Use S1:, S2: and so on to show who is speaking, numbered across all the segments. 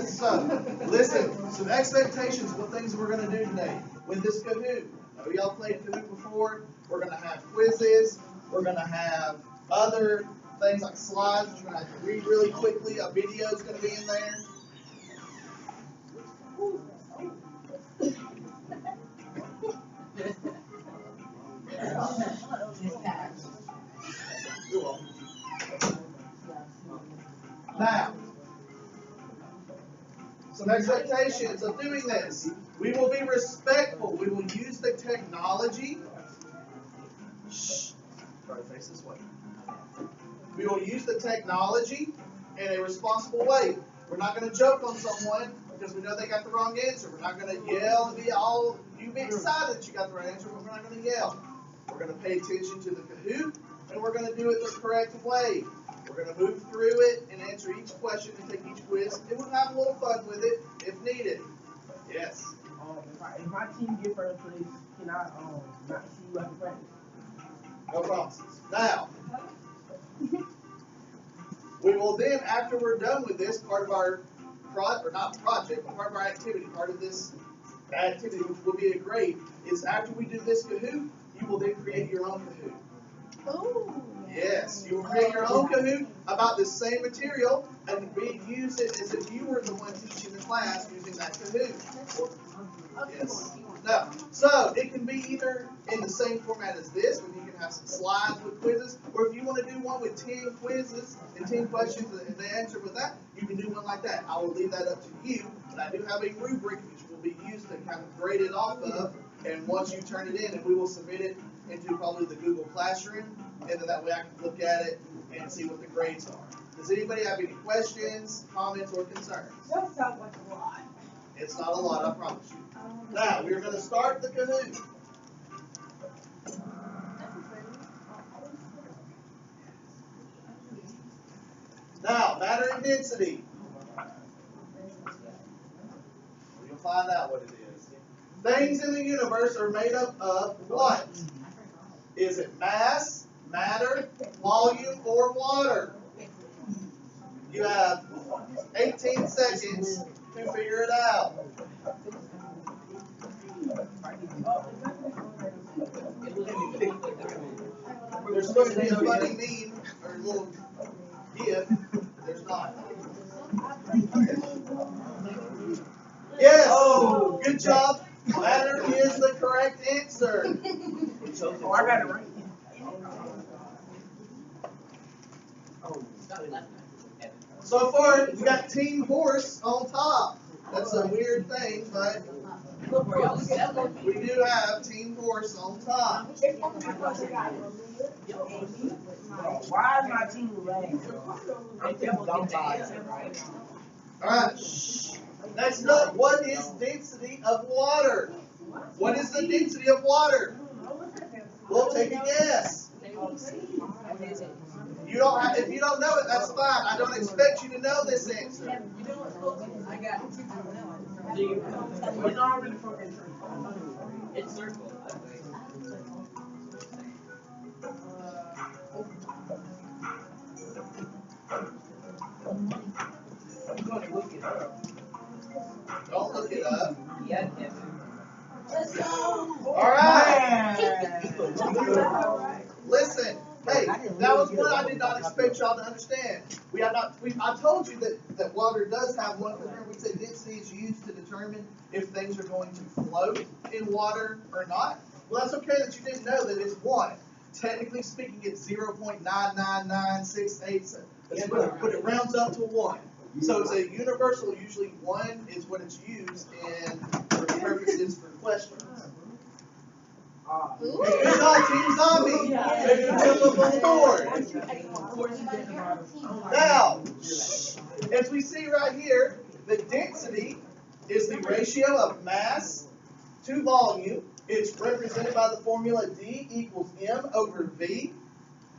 S1: So, listen, some expectations of what things we're going to do today with this Kahoot. I know y'all played Kahoot before. We're going to have quizzes. We're going to have other things like slides, which we're going to have to read really quickly. A video is going to be in there. You're welcome. Now, some expectations of doing this. We will be respectful. We will use the technology. Shh. Try to face this way. We will use the technology in a responsible way. We're not going to joke on someone because we know they got the wrong answer. We're not going to yell and be all, you be excited that you got the right answer, but we're not going to yell. We're going to pay attention to the Kahoot, and we're going to do it the correct way. We're going to move through it and answer each question and take each quiz. And we'll have a little fun with it if needed. Yes?
S2: If my team get first place, can I not see you after practice?
S1: No promises. Now, we will then, after we're done with this, part of our part of our activity, part of this activity, which will be a grade, is after we do this Kahoot, you will then create your own Kahoot.
S3: Oh.
S1: Yes, you will create your own Kahoot about the same material and use it as if you were the one teaching the class using that Kahoot. Yes. No. So it can be either in the same format as this, where you can have some slides with quizzes, or if you want to do one with 10 quizzes and 10 questions and the answer with that, you can do one like that. I will leave that up to you, but I do have a rubric which will be used to kind of grade it off of, and once you turn it in, and we will submit it into probably the Google Classroom, and then that way I can look at it and see what the grades are. Does anybody have any questions, comments, or concerns?
S3: That sounds like a lot.
S1: It's not a lot, I promise you. Now, we're going to start the Kahoot. Now, matter and density. You'll find out what it is. Things in the universe are made up of what? Is it mass, matter, volume, or water? You have 18 seconds to figure it out. There's supposed to be a funny meme or a little gift. There's not. Yes! Oh, good job. Matter is the correct answer.
S2: Oh, I got it right.
S1: So far, we got Team Horse on top. That's a weird thing, but we do have Team Horse on top.
S2: Why is my team lame?
S1: Alright. Next up, what is density of water? What is the density of water? We'll take a guess. You don't have, if you don't know it, that's fine. I don't expect you to know this answer.
S3: I got it.
S2: We're not really fucking sure.
S4: It's circle.
S2: I'm gonna look it up.
S1: Don't look it up.
S4: Yeah, I can.
S3: Let's go.
S1: Alright.
S2: Man.
S1: Listen. Hey, that was what I did not expect y'all to understand. I told you that water does have one component. We said density is used to determine if things are going to float in water or not. Well, that's okay that you didn't know that it's 1. Technically speaking, it's 0.99968, but it rounds up to 1. So it's a universal. Usually 1 is what it's used in for purposes for questions. Good job, Team Zombie. Maybe jump up on the board. Now, as we see right here, the density is the ratio of mass to volume. It's represented by the formula D equals M over V.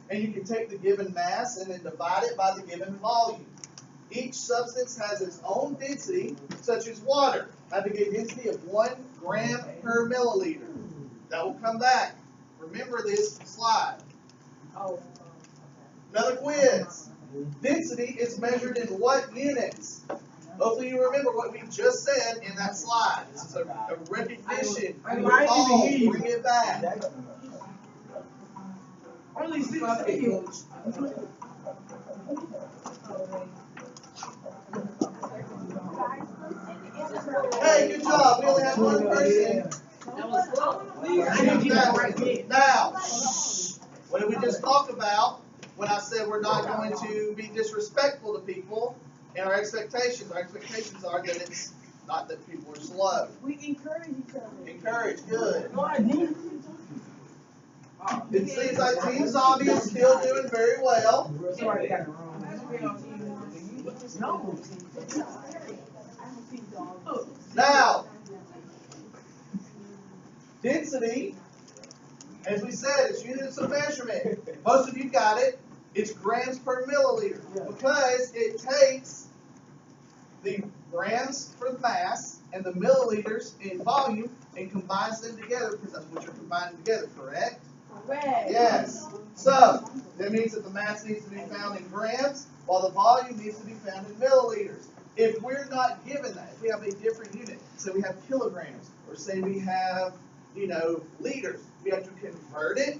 S1: And you can take the given mass and then divide it by the given volume. Each substance has its own density, such as water, having a density of 1 gram per milliliter. That will come back. Remember this slide. Another quiz. Density is measured in what units? Hopefully you remember what we just said in that slide. This is a recognition.
S2: I didn't even hear you.
S1: Bring it back.
S2: Only 6 seconds.
S1: Hey, good job. We only have one person.
S4: That was close.
S2: I didn't get that right yet.
S1: Now, what did we just talk about when I said we're not going to be disrespectful to people and our expectations? Our expectations are that it's not that people are slow.
S3: We encourage each other.
S1: Encourage, good.
S2: No, I didn't.
S1: It seems like Team Zombie is still doing very well.
S2: Somebody got it wrong. No.
S1: Now, density, as we said, is units of measurement. Most of you got it. It's grams per milliliter because it takes the grams for the mass and the milliliters in volume and combines them together because that's what you're combining together, correct?
S3: Correct.
S1: Yes. So, that means that the mass needs to be found in grams while the volume needs to be found in milliliters. If we're not given that, if we have a different unit, say we have kilograms, or say we have, liters, we have to convert it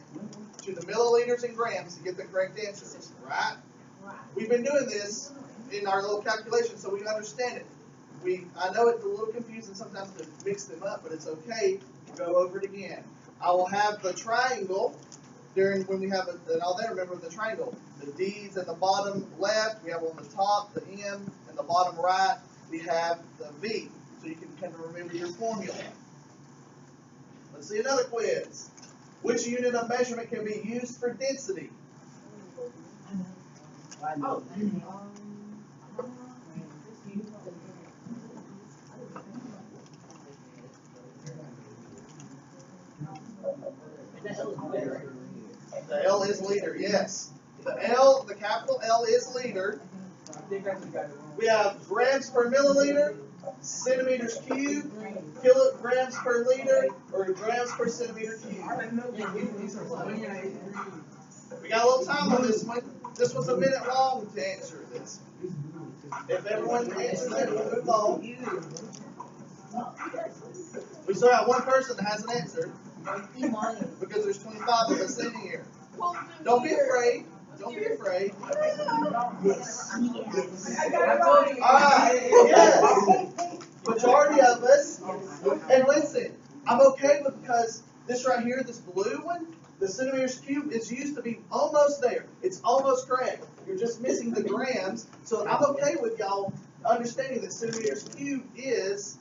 S1: to the milliliters and grams to get the correct answer, right? We've been doing this in our little calculation so we understand it. I know it's a little confusing sometimes to mix them up, but it's okay to go over it again. I will have the triangle when we have and I'll then remember the triangle. The D's at the bottom left, we have on the top the M, and the bottom right, we have the V. So you can kind of remember your formula. Let's see another quiz. Which unit of measurement can be used for density?
S2: Oh.
S1: The L is liter, yes. The capital L is liter.
S2: I think I just got it wrong.
S1: We have grams per milliliter, centimeters cubed, kilograms per liter, or grams per centimeter cubed. We got a little time on this one. This was a minute long to answer this. If everyone answers it, we'll move on. We still have one person that has an answer because there's 25 of us in here. Don't be afraid. Don't be afraid.
S3: I got it right.
S1: Alright, yes. Majority of us. And listen, I'm okay with because this right here, this blue one, the centimeters cubed is used to be almost there. It's almost correct. You're just missing the grams. So I'm okay with y'all understanding that centimeters cubed is